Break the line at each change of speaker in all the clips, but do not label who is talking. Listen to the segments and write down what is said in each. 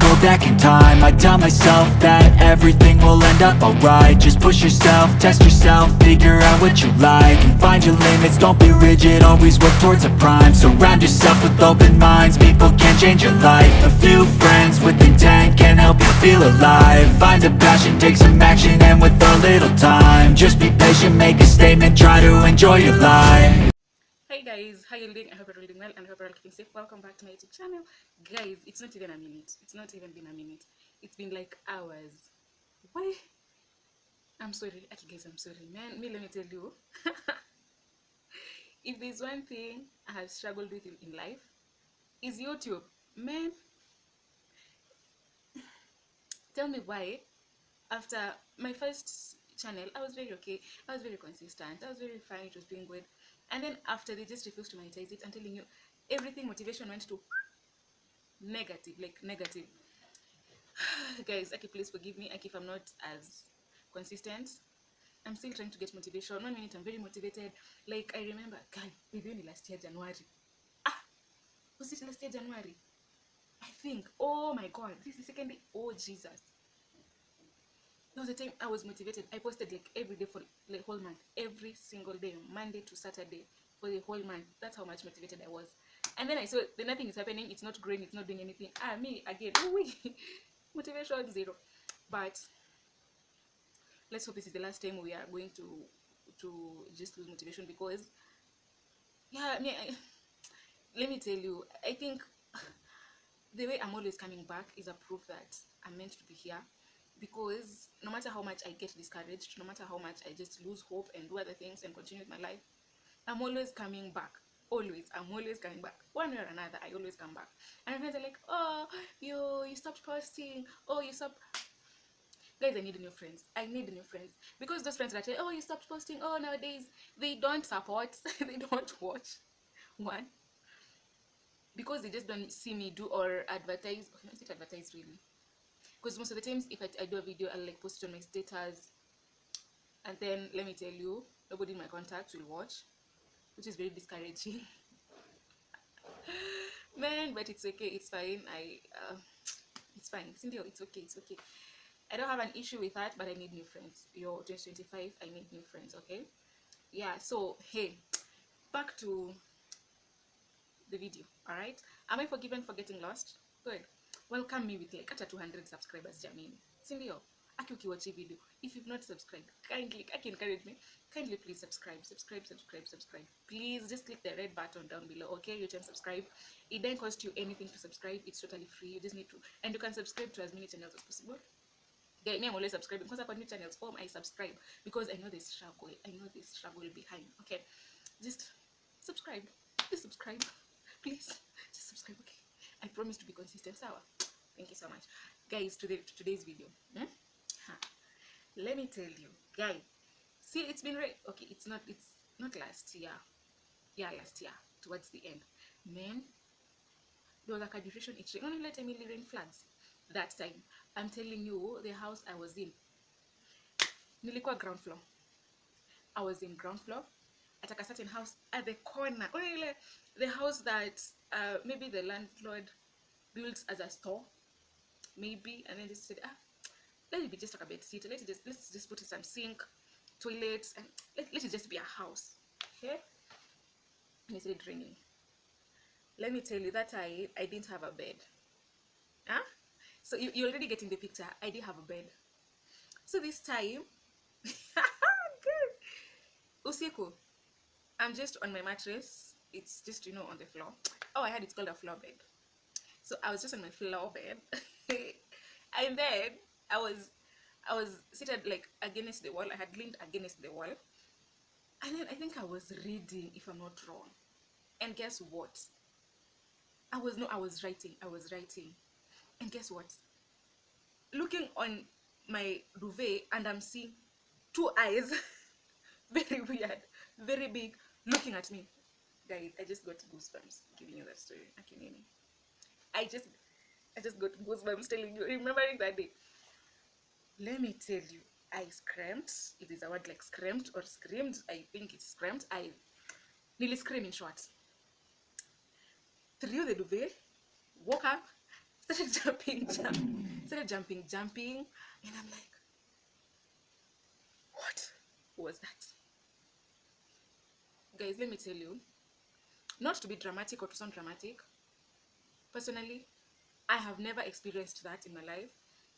go back in time, I'd tell myself that everything will end up alright. Just push yourself, test yourself, figure out what you like, and find your limits, don't be rigid, always work towards a prime. Surround yourself with open minds, people can change your life. A few friends with intent can help you feel alive. Find a passion, take some action, and with a little time, just be patient, make a statement, try to enjoy your life.
Hey guys, how you doing? I hope you're doing well and I hope you're all keeping safe. Welcome back to my YouTube channel. Guys, it's not even a minute. It's not even been a minute. It's been like hours. Why? I'm sorry. Okay guys, I'm sorry. Man, let me tell you. If there's one thing I have struggled with in life, is YouTube. Man, tell me why. After my first channel, I was very okay. I was very consistent. I was very fine. It was doing good. And then after they just refused to monetize it, I'm telling you, everything motivation went to negative, like negative. Guys, okay, please forgive me. Like if I'm not as consistent, I'm still trying to get motivation. 1 minute I'm very motivated. Like I remember, guys, we doing last year January. Was it last year January? I think. Oh my God, this is the second day. Oh Jesus. There was a time I was motivated. I posted like every day for the whole month, every single day, Monday to Saturday for the whole month. That's how much motivated I was. And then I saw that nothing is happening. It's not growing. It's not doing anything. Me again. Motivation zero. But let's hope this is the last time we are going to just lose motivation, because yeah, let me tell you, I think the way I'm always coming back is a proof that I'm meant to be here. Because no matter how much I get discouraged, no matter how much I just lose hope and do other things and continue with my life, I'm always coming back. I'm always coming back. One way or another, I always come back. And my friends are like, oh, you stopped posting. Oh, you stopped. Guys, I need new friends. I need new friends. Because those friends that say, oh, you stopped posting. Oh, nowadays, they don't support. They don't watch. One. Because they just don't see me do or advertise. Okay, is it advertise really? Because most of the times if I do a video, I'll like post it on my status, and then let me tell you, nobody in my contacts will watch, which is very discouraging. Man, but it's okay, it's fine. It's fine, Cindy, it's okay, it's okay. I don't have an issue with that, but I need new friends. You're 2025, I need new friends. Okay, yeah. So hey, back to the video. All right, am I forgiven for getting lost? Good. Welcome me with like 200 subscribers, Jamini. Sindio, aki ukiwatch video, if you've not subscribed, kindly, aki encourage me, kindly please subscribe. Please just click the red button down below, okay? You can subscribe. It doesn't cost you anything to subscribe. It's totally free. You just need to, and you can subscribe to as many channels as possible. Yeah, me, I'm always subscribing because I've got new channels. I subscribe because I know this struggle. Behind. Okay, just subscribe. Please subscribe. Please just subscribe. Okay. I promise to be consistent. Sawa. Thank you so much, guys. To today's video. Let me tell you, guys. See, it's been okay. It's not last year. Yeah, last year towards the end. Man, there was like a duration. It only let me rain floods. That time, I'm telling you, the house I was in, nilikuwa ground floor. I was in ground floor at like a certain house at the corner. Only the house that maybe the landlord built as a store, maybe, and then just said, let it be just like a bed seat. Let's just put in some sink, toilets, and let it just be a house. Okay? And it started raining. Let me tell you that I didn't have a bed. So you already getting the picture. I did have a bed. So this time, usiku, I'm just on my mattress. It's just on the floor. Oh, I heard it's called a floor bed. So I was just on my floor bed, and then I was seated like against the wall. I had leaned against the wall, and then I think I was reading, if I'm not wrong. And guess what? I was writing, and guess what? Looking on my duvet, and I'm seeing two eyes, very weird, very big, looking at me. Guys, I just got goosebumps giving you that story. I just got goosebumps telling you, remembering that day. Let me tell you, I screamed. If there's a word like screamed or screamed, I think it's screamed. I nearly screamed in short. Threw the duvet, woke up, started jumping, and I'm like, what was that? Guys, let me tell you, not to be dramatic or to sound dramatic, personally, I have never experienced that in my life.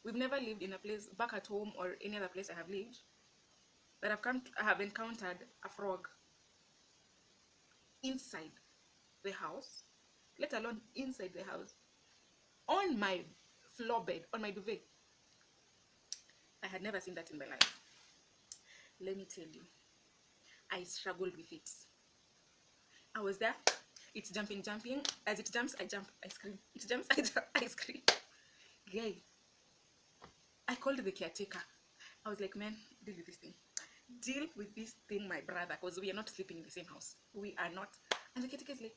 We've never lived in a place back at home or any other place I have lived that I have encountered a frog inside the house, let alone inside the house, on my floor bed, on my duvet. I had never seen that in my life. Let me tell you, I struggled with it. I was there, it's jumping. As it jumps, I jump, I scream. It jumps, I jump, I scream. Guy, I called the caretaker. I was like, man, deal with this thing. Deal with this thing, my brother, because we are not sleeping in the same house. We are not. And the caretaker is like,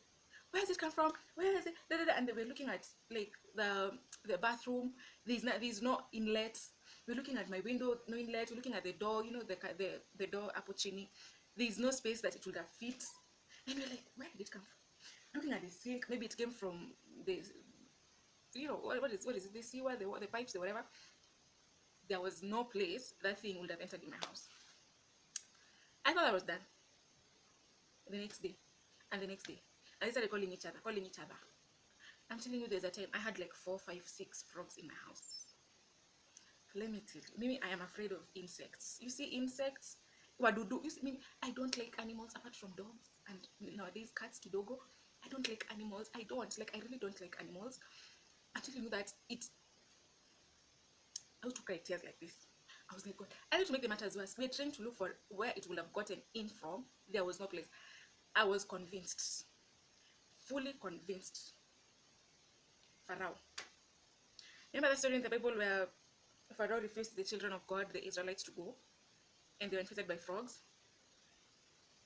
where has it come from? Where is it? Da, da, da. And they were looking at like the bathroom. There's no inlet. We're looking at my window, no inlet. We're looking at the door, the door appuccini. There's no space that it would have fit. And we're like, where did it come from? Looking at the sink, maybe it came from the, what is it? The sewer, the pipes, or whatever. There was no place that thing would have entered in my house. I thought I was done. The next day, and the next day, and they started calling each other. I'm telling you, there's a time I had like 4, 5, 6 frogs in my house. Let me tell you, Mimi, I am afraid of insects. You see, insects, wadudu. You see, Mimi, I don't like animals apart from dogs and nowadays cats, kidogo. I don't like animals. I really don't like animals. I'm telling you that I used to cry tears like this. I was like, God, I need to make the matters worse. We're trying to look for where it would have gotten in from. There was no place. I was convinced, fully convinced. Pharaoh. Remember the story in the Bible where Pharaoh refused the children of God, the Israelites, to go, and they were infested by frogs?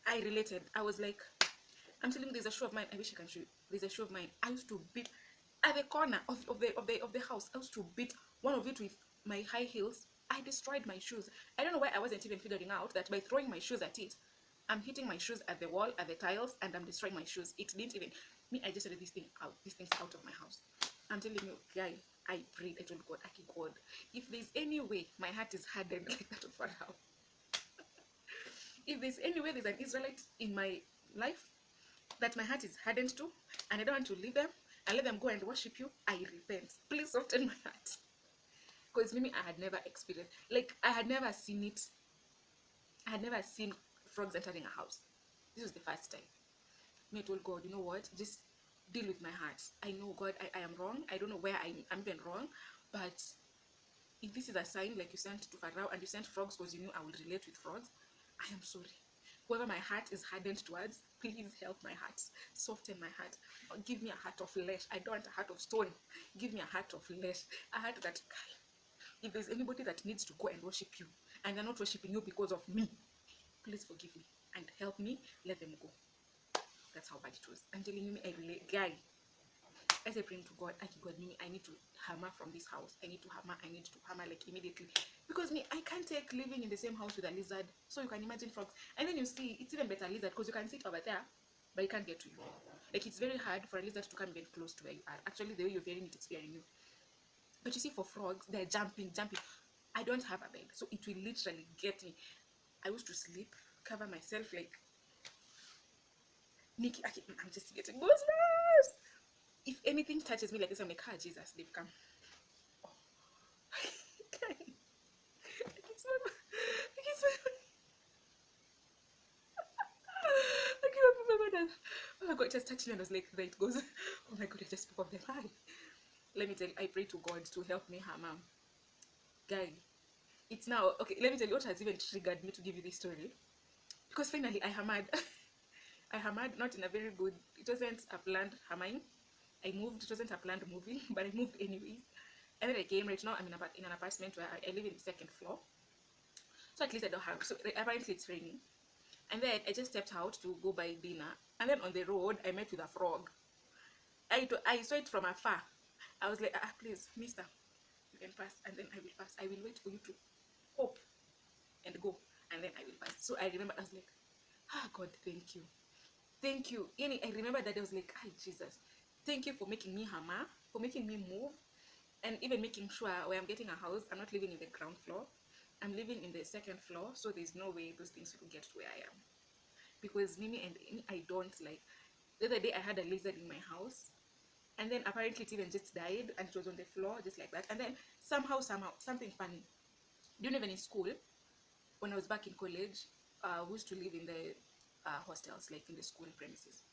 I related. I was like, I'm telling you, there's a shoe of mine. I wish I can show you. There's a shoe of mine. I used to beat at the corner of the house. I used to beat one of it with my high heels. I destroyed my shoes. I don't know why I wasn't even figuring out that by throwing my shoes at it, I'm hitting my shoes at the wall, at the tiles, and I'm destroying my shoes. It didn't even me. I just said this thing out. This thing's out of my house. I'm telling you, guy. I prayed. I told God, God, if there's any way my heart is hardened like that of Pharaoh, if there's any way there's an Israelite in my life that my heart is hardened to, and I don't want to leave them and let them go and worship you, I repent. Please soften my heart. Because Mimi, I had never experienced, like, I had never seen it. I had never seen frogs entering a house. This was the first time. Me, I told God, you know what, just deal with my heart. I know, God, I am wrong. I don't know where I'm even wrong, but if this is a sign, like you sent to Pharaoh and you sent frogs because you knew I would relate with frogs, I am sorry. Whoever my heart is hardened towards, please help my heart. Soften my heart. Give me a heart of flesh. I don't want a heart of stone. Give me a heart of flesh. A heart that, if there's anybody that needs to go and worship you, and they're not worshiping you because of me, please forgive me and help me, let them go. That's how bad it was. I'm telling you, I relate. Guy, as I pray to God, I need to hammer from this house. I need to hammer like immediately. Because I can't take living in the same house with a lizard. So you can imagine frogs. And then you see, it's even better lizard because you can sit over there, but it can't get to you. Like, it's very hard for a lizard to come get close to where you are. Actually, the way you're hearing it, it's fearing you. But you see, for frogs, they're jumping. I don't have a bed, so it will literally get me. I used to sleep, cover myself like Nikki. I'm just getting goosebumps. If anything touches me like this, I'm like, Jesus, they've come. Oh. I oh my God, just touched me and I was like, there it goes. Oh my God, I just spoke of them. Let me tell you, I pray to God to help me hammer. Guy, it's now, okay, let me tell you what has even triggered me to give you this story. Because finally, I hammered. I hammered, not in a very good, it wasn't a planned hammering. I moved, it wasn't a planned moving, but I moved anyways. And then I came, right now I'm in an apartment where I live in the 2nd floor. So at least I don't have, so apparently it's raining. And then I just stepped out to go buy dinner. And then on the road, I met with a frog. I saw it from afar. I was like, please, mister, you can pass. And then I will pass. I will wait for you to hope and go. And then I will pass. So I remember, I was like, God, thank you. I remember that I was like, Jesus, thank you for making me hammer, for making me move. and even making sure where I'm getting a house, I'm not living in the ground floor, I'm living in the second floor, so there's no way those things will get to where I am. Because I don't like. The other day I had a lizard in my house, and then apparently it even just died, and it was on the floor just like that. And then somehow something funny. Do you know, even in school, when I was back in college, we used to live in the hostels, like in the school premises.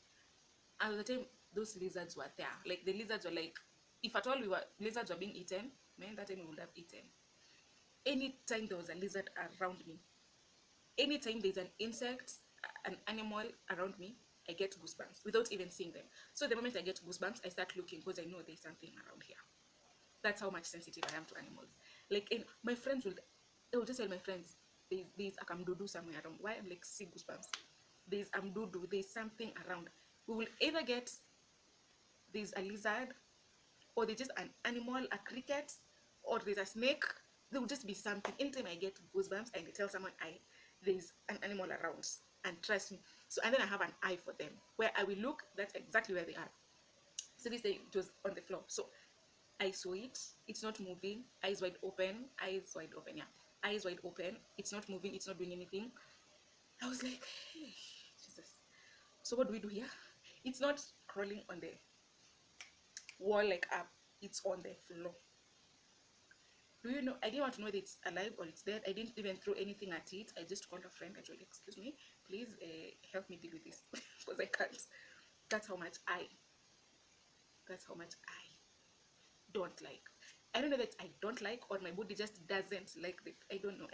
And at the time, those lizards were there. Like the lizards were like, if at all lizards were being eaten, man, that time we would have eaten. Anytime there was a lizard around me, anytime there's an insect, an animal around me, I get goosebumps without even seeing them. So the moment I get goosebumps, I start looking because I know there's something around here. That's how much sensitive I am to animals. Like, my friends they will just tell my friends, there's a kamdudu somewhere around. Why? I'm like, see goosebumps. There's amdudu, there's something around. We will either get there's a lizard, or there's just an animal, a cricket, or there's a snake. There will just be something. Anytime I get goosebumps, I tell someone there's an animal around, and trust me. So, and then I have an eye for them. Where I will look, that's exactly where they are. So this day it was on the floor. So I saw it. It's not moving. Eyes wide open. Eyes wide open. Yeah, eyes wide open. It's not moving. It's not doing anything. I was like, hey, Jesus. So what do we do here? It's not crawling on the wall like up. It's on the floor. Do you know? I didn't want to know that it's alive or it's dead. I didn't even throw anything at it. I just called a friend. I told, excuse me, please help me deal with this because I can't. That's how much I don't like. I don't know that I don't like, or my body just doesn't like it. I don't know.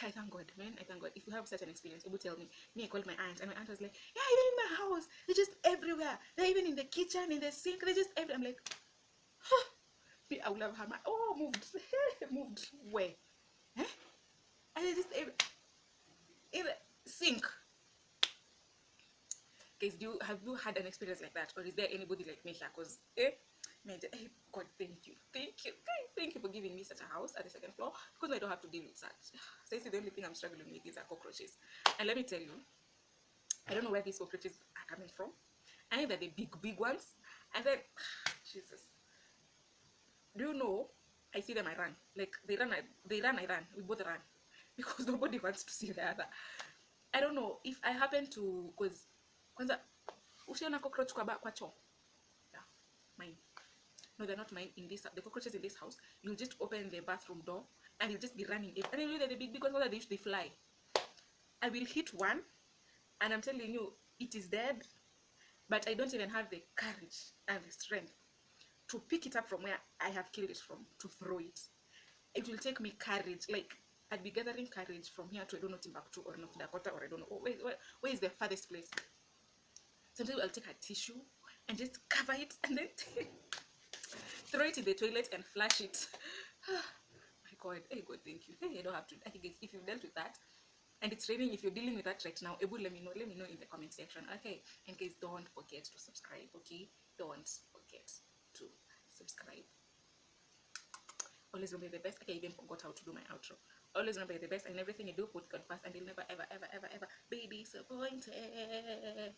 I thank God, man. I thank God. If you have such an experience, it would tell me. I called my aunt, and my aunt was like, yeah, even in my house, they're just everywhere. They're even in the kitchen, in the sink. They're just everywhere. I'm like, huh. I would have had my, moved. Moved where? Eh? And they just in the sink. Guys, have you had an experience like that, or is there anybody like me here? Because God, thank you for giving me such a house at the second floor, because I don't have to deal with such. So the only thing I'm struggling with is cockroaches. And let me tell you, I don't know where these cockroaches are coming from. I know that the big ones, and then Jesus, do you know? I see them, I run. Like they run, I run. We both run because nobody wants to see the other. I don't know if I happen to, because kwanza ushiona cockroach kwa choo. Yeah, mine. No, they're not mine. In this, the cockroaches in this house, you'll just open the bathroom door and you'll just be running. And then the big ones, they fly. I will hit one, and I'm telling you, it is dead. But I don't even have the courage and the strength to pick it up from where I have killed it from, to throw it. It will take me courage. Like, I'd be gathering courage from here to, I don't know, Timbuktu or North Dakota, or I don't know. Where is the farthest place? Sometimes I'll take a tissue and just cover it and then throw it in the toilet and flush it. My God, hey God, thank you. Hey, I don't have to. I guess if you've dealt with that, and it's raining, if you're dealing with that right now, Ebu, let me know in the comment section. Okay, and guys, don't forget to subscribe. Okay, don't forget to subscribe. Always remember the best. Okay, I even forgot how to do my outro. Always remember the best, and everything you do, put God first, and you'll never ever be disappointed.